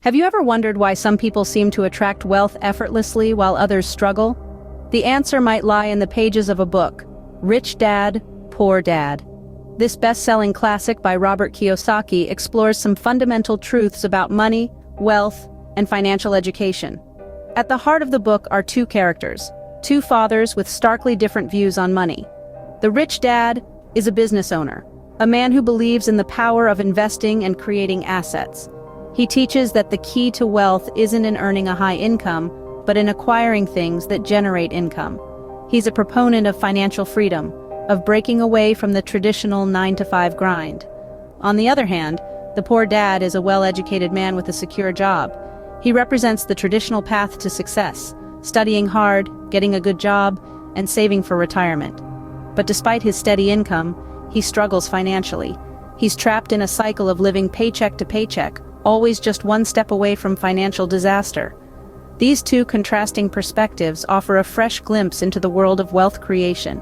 Have you ever wondered why some people seem to attract wealth effortlessly while others struggle? The answer might lie in the pages of a book, Rich Dad, Poor Dad. This best-selling classic by Robert Kiyosaki explores some fundamental truths about money, wealth, and financial education. At the heart of the book are two characters, two fathers with starkly different views on money. The rich dad is a business owner, a man who believes in the power of investing and creating assets. He teaches that the key to wealth isn't in earning a high income, but in acquiring things that generate income. He's a proponent of financial freedom, of breaking away from the traditional 9-to-5 grind. On the other hand, the poor dad is a well-educated man with a secure job. He represents the traditional path to success, studying hard, getting a good job, and saving for retirement. But despite his steady income, he struggles financially. He's trapped in a cycle of living paycheck to paycheck, always just one step away from financial disaster. These two contrasting perspectives offer a fresh glimpse into the world of wealth creation.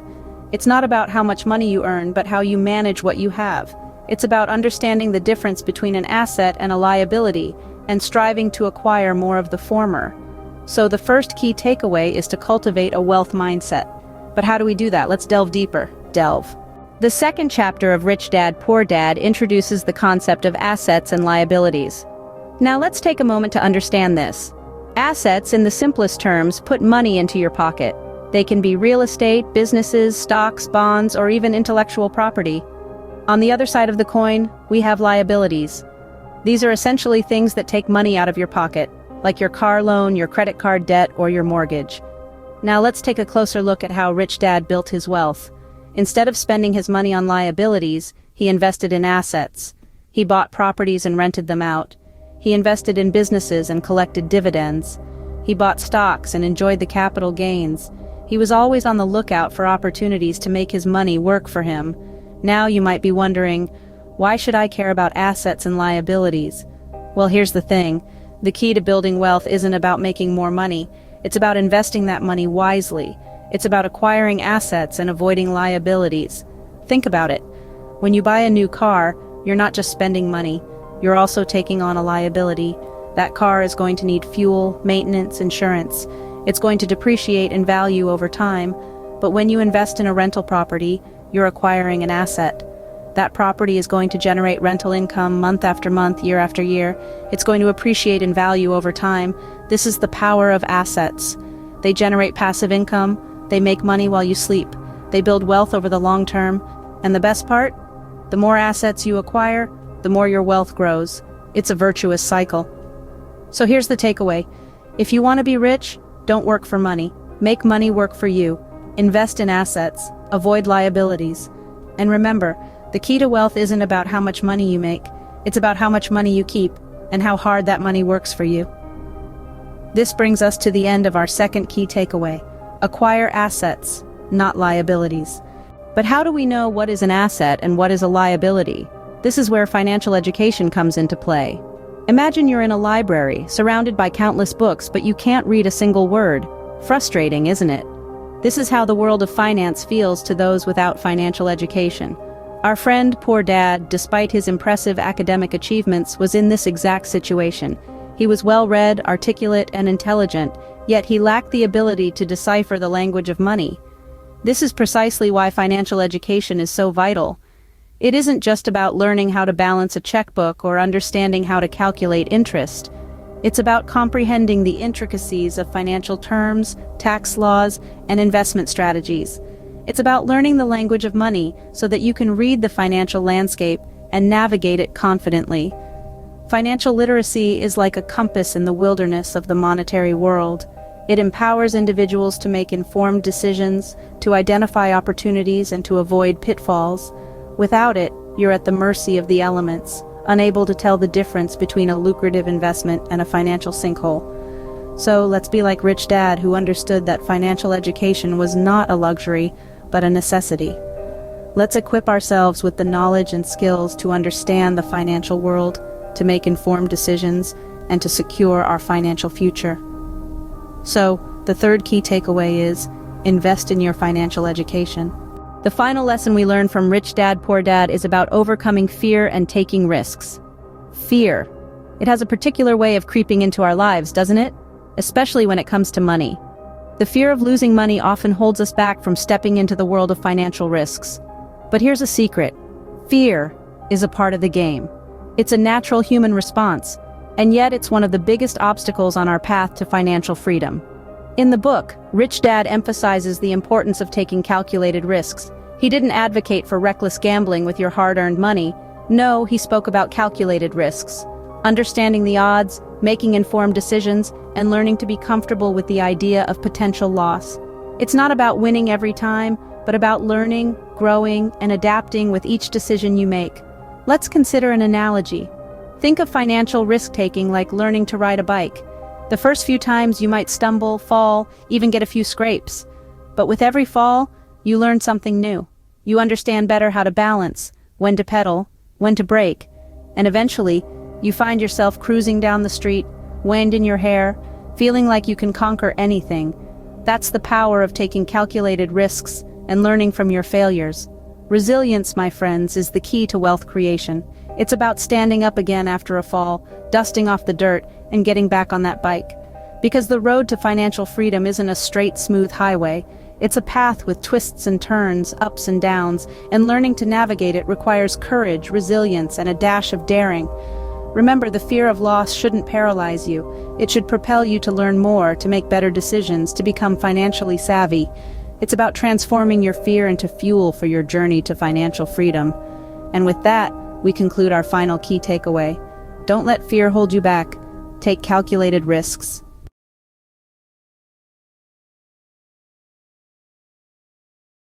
It's not about how much money you earn, but how you manage what you have. It's about understanding the difference between an asset and a liability, and striving to acquire more of the former. So the first key takeaway is to cultivate a wealth mindset. But how do we do that? Let's delve deeper. The second chapter of Rich Dad, Poor Dad introduces the concept of assets and liabilities. Now let's take a moment to understand this. Assets, in the simplest terms, put money into your pocket. They can be real estate, businesses, stocks, bonds, or even intellectual property. On the other side of the coin, we have liabilities. These are essentially things that take money out of your pocket, like your car loan, your credit card debt, or your mortgage. Now let's take a closer look at how Rich Dad built his wealth. Instead of spending his money on liabilities, he invested in assets. He bought properties and rented them out. He invested in businesses and collected dividends. He bought stocks and enjoyed the capital gains. He was always on the lookout for opportunities to make his money work for him. Now you might be wondering, why should I care about assets and liabilities? Well, here's the thing. The key to building wealth isn't about making more money. It's about investing that money wisely. It's about acquiring assets and avoiding liabilities. Think about it. When you buy a new car, you're not just spending money. You're also taking on a liability. That car is going to need fuel, maintenance, insurance. It's going to depreciate in value over time. But when you invest in a rental property, you're acquiring an asset. That property is going to generate rental income month after month, year after year. It's going to appreciate in value over time. This is the power of assets. They generate passive income. They make money while you sleep. They build wealth over the long term. And the best part? The more assets you acquire, the more your wealth grows. It's a virtuous cycle. So here's the takeaway. If you want to be rich, don't work for money. Make money work for you. Invest in assets. Avoid liabilities. And remember, the key to wealth isn't about how much money you make. It's about how much money you keep and how hard that money works for you. This brings us to the end of our second key takeaway. Acquire assets, not liabilities. But how do we know what is an asset and what is a liability? This is where financial education comes into play. Imagine you're in a library, surrounded by countless books, but you can't read a single word. Frustrating, isn't it? This is how the world of finance feels to those without financial education. Our friend, Poor Dad, despite his impressive academic achievements, was in this exact situation. He was well-read, articulate, and intelligent, yet he lacked the ability to decipher the language of money. This is precisely why financial education is so vital. It isn't just about learning how to balance a checkbook or understanding how to calculate interest. It's about comprehending the intricacies of financial terms, tax laws, and investment strategies. It's about learning the language of money so that you can read the financial landscape and navigate it confidently. Financial literacy is like a compass in the wilderness of the monetary world. It empowers individuals to make informed decisions, to identify opportunities, and to avoid pitfalls. Without it, you're at the mercy of the elements, unable to tell the difference between a lucrative investment and a financial sinkhole. So let's be like Rich Dad, who understood that financial education was not a luxury, but a necessity. Let's equip ourselves with the knowledge and skills to understand the financial world, to make informed decisions, and to secure our financial future. So, the third key takeaway is, invest in your financial education. The final lesson we learn from Rich Dad, Poor Dad is about overcoming fear and taking risks. Fear. It has a particular way of creeping into our lives, doesn't it? Especially when it comes to money. The fear of losing money often holds us back from stepping into the world of financial risks. But here's a secret. Fear is a part of the game. It's a natural human response, and yet it's one of the biggest obstacles on our path to financial freedom. In the book, Rich Dad emphasizes the importance of taking calculated risks. He didn't advocate for reckless gambling with your hard-earned money. No, he spoke about calculated risks. Understanding the odds, making informed decisions, and learning to be comfortable with the idea of potential loss. It's not about winning every time, but about learning, growing, and adapting with each decision you make. Let's consider an analogy. Think of financial risk-taking like learning to ride a bike. The first few times you might stumble, fall, even get a few scrapes. But with every fall, you learn something new. You understand better how to balance, when to pedal, when to brake, and eventually, you find yourself cruising down the street, wind in your hair, feeling like you can conquer anything. That's the power of taking calculated risks and learning from your failures. Resilience, my friends, is the key to wealth creation. It's about standing up again after a fall, dusting off the dirt, and getting back on that bike. Because the road to financial freedom isn't a straight, smooth highway. It's a path with twists and turns, ups and downs, and learning to navigate it requires courage, resilience, and a dash of daring. Remember, the fear of loss shouldn't paralyze you. It should propel you to learn more, to make better decisions, to become financially savvy. It's about transforming your fear into fuel for your journey to financial freedom. And with that, we conclude our final key takeaway. Don't let fear hold you back. Take calculated risks.